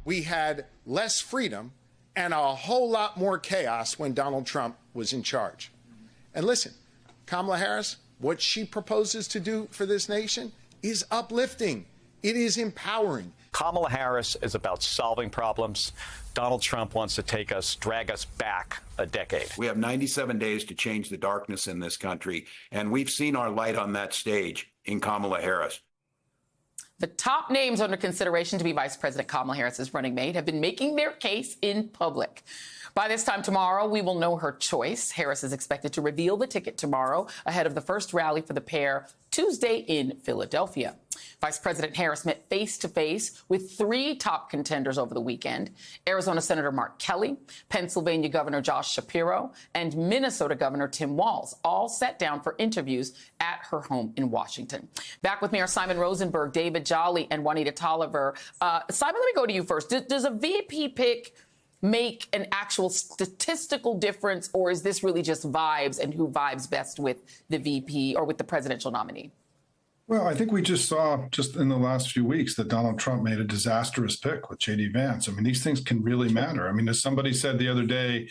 We had less freedom and a whole lot more chaos when Donald Trump was in charge. And listen, Kamala Harris, what she proposes to do for this nation is uplifting. It is empowering. Kamala Harris is about solving problems. Donald Trump wants to drag us back a decade. We have 97 days to change the darkness in this country, and we've seen our light on that stage in Kamala Harris. The top names under consideration to be Vice President Kamala Harris's running mate have been making their case in public. By this time tomorrow, we will know her choice. Harris is expected to reveal the ticket tomorrow ahead of the first rally for the pair Tuesday in Philadelphia. Vice President Harris met face-to-face with three top contenders over the weekend: Arizona Senator Mark Kelly, Pennsylvania Governor Josh Shapiro, and Minnesota Governor Tim Walz, all sat down for interviews at her home in Washington. Back with me are Simon Rosenberg, David Jolly, and Juanita Tolliver. Simon, let me go to you first. Does a VP pick make an actual statistical difference, or is this really just vibes and who vibes best with the VP or with the presidential nominee? Well, I think we just saw just in the last few weeks that Donald Trump made a disastrous pick with J.D. Vance. I mean, these things can really matter. I mean, as somebody said the other day,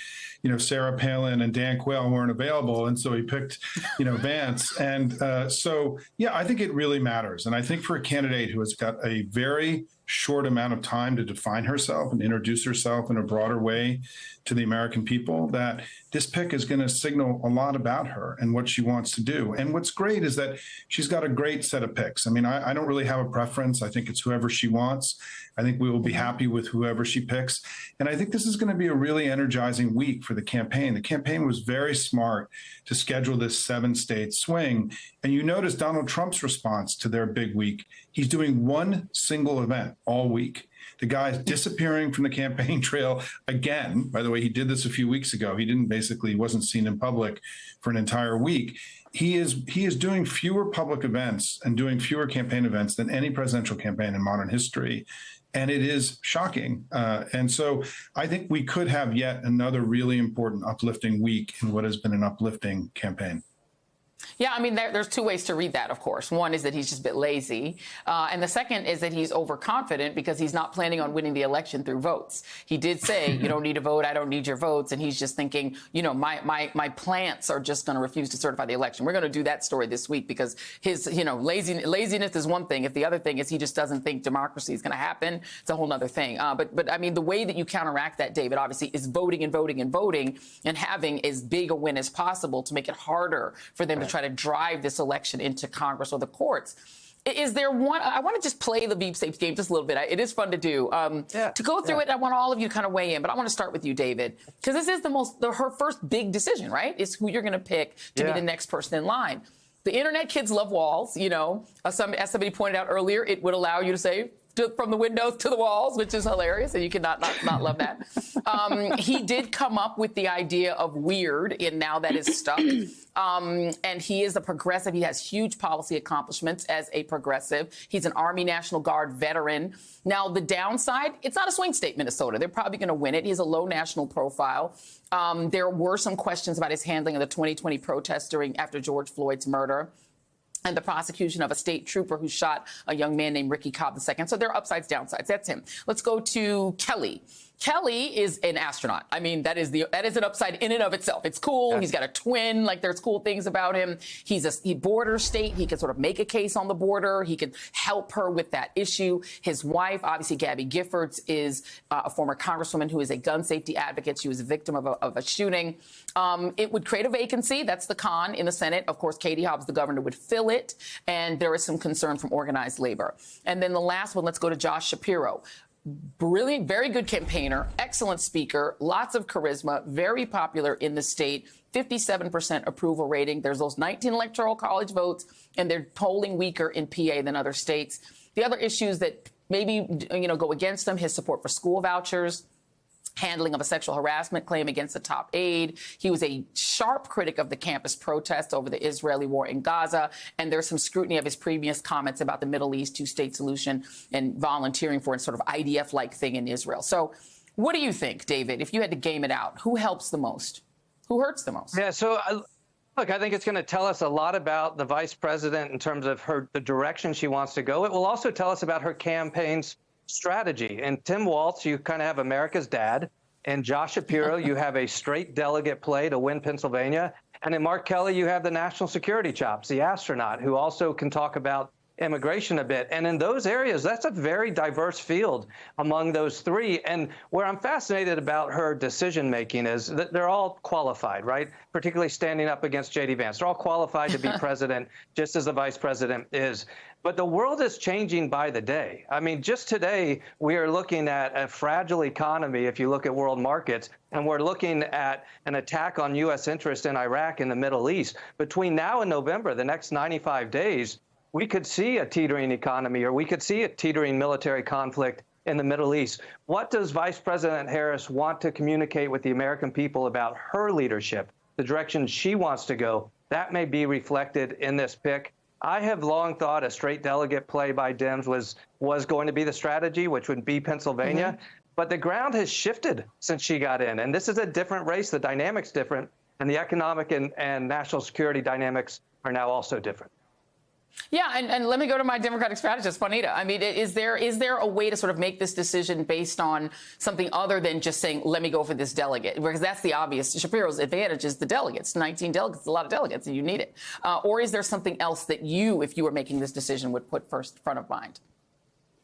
Sarah Palin and Dan Quayle weren't available, and so he picked, Vance. And so, yeah, I think it really matters. And I think for a candidate who has got a very short amount of time to define herself and introduce herself in a broader way to the American people, that this pick is going to signal a lot about her and what she wants to do. And what's great is that she's got a great set of picks. I mean, I don't really have a preference. I think it's whoever she wants. I think we will be happy with whoever she picks. And I think this is going to be a really energizing week for the campaign. The campaign was very smart to schedule this 7-state swing. And you notice Donald Trump's response to their big week. He's doing one single event all week. The guy's disappearing from the campaign trail again. By the way, he did this a few weeks ago. He wasn't seen in public for an entire week. He is doing fewer public events and doing fewer campaign events than any presidential campaign in modern history. And it is shocking. And so I think we could have yet another really important, uplifting week in what has been an uplifting campaign. Yeah, I mean, there's two ways to read that, of course. One is that he's just a bit lazy. And the second is that he's overconfident because he's not planning on winning the election through votes. He did say, you don't need a vote, I don't need your votes. And he's just thinking, my plants are just going to refuse to certify the election. We're going to do that story this week because his, laziness is one thing. If the other thing is he just doesn't think democracy is going to happen, it's a whole other thing. But I mean, the way that you counteract that, David, obviously, is voting and voting and voting and having as big a win as possible to make it harder for them to try to drive this election into Congress or the courts. Is there one? I want to just play the Veep Safe game just a little bit. It is fun to do. To go through it, I want all of you to kind of weigh in, but I want to start with you, David, because this is her first big decision, right? It's who you're going to pick to be the next person in line. The internet kids love walls. As somebody pointed out earlier, it would allow you to say, from the windows to the walls, which is hilarious, and you cannot not love that. He did come up with the idea of weird, and now that is stuck. And he is a progressive. He has huge policy accomplishments as a progressive. He's an Army National Guard veteran. Now, the downside, it's not a swing state, Minnesota. They're probably going to win it. He has a low national profile. There were some questions about his handling of the 2020 protests after George Floyd's murder and the prosecution of a state trooper who shot a young man named Ricky Cobb II. So there are upsides, downsides. That's him. Let's go to Kelly. Kelly is an astronaut. I mean, that is an upside in and of itself. It's cool. He's got a twin. There's cool things about him. He's a border state. He can sort of make a case on the border. He could help her with that issue. His wife, obviously, Gabby Giffords, is a former congresswoman who is a gun safety advocate. She was a victim of a shooting. It would create a vacancy. That's the con in the Senate. Of course, Katie Hobbs, the governor, would fill it. And there is some concern from organized labor. And then the last one, let's go to Josh Shapiro. Brilliant, very good campaigner, excellent speaker, lots of charisma, very popular in the state, 57% approval rating. There's those 19 electoral college votes, and they're polling weaker in PA than other states. The other issues that maybe, go against him, his support for school vouchers, handling of a sexual harassment claim against a top aide. He was a sharp critic of the campus protests over the Israeli war in Gaza. And there's some scrutiny of his previous comments about the Middle East two-state solution and volunteering for a sort of IDF-like thing in Israel. So what do you think, David, if you had to game it out? Who helps the most? Who hurts the most? Yeah, so look, I think it's going to tell us a lot about the vice president in terms of the direction she wants to go. It will also tell us about her campaign's strategy. And Tim Walz, you kind of have America's dad. And Josh Shapiro, you have a straight delegate play to win Pennsylvania. And in Mark Kelly, you have the national security chops, the astronaut, who also can talk about immigration a bit. And in those areas, that's a very diverse field among those three. And where I'm fascinated about her decision making is that they're all qualified, right? Particularly standing up against J.D. Vance. They're all qualified to be president, just as the vice president is. But the world is changing by the day. I mean, just today, we are looking at a fragile economy if you look at world markets, and we're looking at an attack on U.S. interest in Iraq and the Middle East. Between now and November, the next 95 days, we could see a teetering economy, or we could see a teetering military conflict in the Middle East. What does Vice President Harris want to communicate with the American people about her leadership, the direction she wants to go? That may be reflected in this pick. I have long thought a straight delegate play by Dems was going to be the strategy, which would be Pennsylvania. But the ground has shifted since she got in. And this is a different race. The dynamic's different. And the economic and national security dynamics are now also different. Yeah, and let me go to my Democratic strategist, Juanita. I mean, is there a way to sort of make this decision based on something other than just saying, let me go for this delegate? Because that's the obvious. Shapiro's advantage is the delegates. 19 delegates, a lot of delegates, and you need it. Or is there something else that you, if you were making this decision, would put front of mind?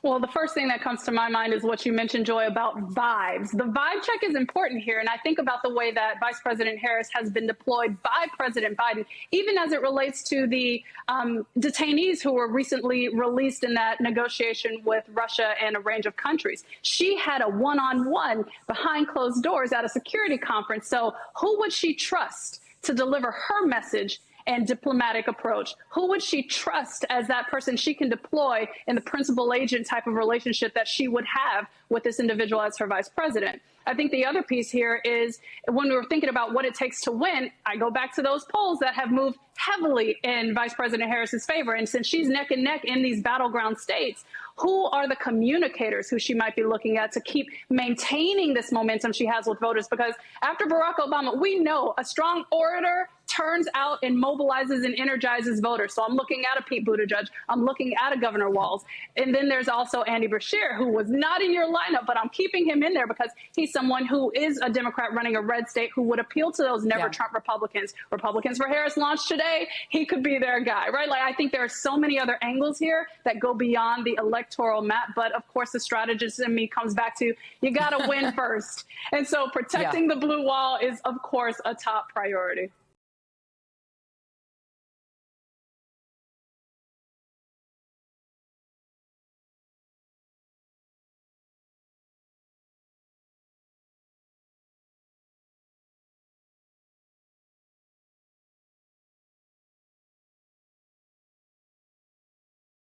Well, the first thing that comes to my mind is what you mentioned, Joy, about vibes. The vibe check is important here. And I think about the way that Vice President Harris has been deployed by President Biden, even as it relates to the detainees who were recently released in that negotiation with Russia and a range of countries. She had a one-on-one behind closed doors at a security conference. So who would she trust to deliver her message and diplomatic approach? Who would she trust as that person she can deploy in the principal agent type of relationship that she would have with this individual as her vice president? I think the other piece here is when we were thinking about what it takes to win, I go back to those polls that have moved heavily in Vice President Harris's favor. And since she's neck and neck in these battleground states, who are the communicators who she might be looking at to keep maintaining this momentum she has with voters? Because after Barack Obama, we know a strong orator turns out and mobilizes and energizes voters. So I'm looking at a Pete Buttigieg. I'm looking at a Governor Walz. And then there's also Andy Beshear, who was not in your lineup, but I'm keeping him in there because he's someone who is a Democrat running a red state who would appeal to those never Trump Republicans. Republicans for Harris launched today. He could be their guy, right? Like, I think there are so many other angles here that go beyond the electoral map. But of course, the strategist in me comes back to you got to win first. And so protecting the blue wall is, of course, a top priority.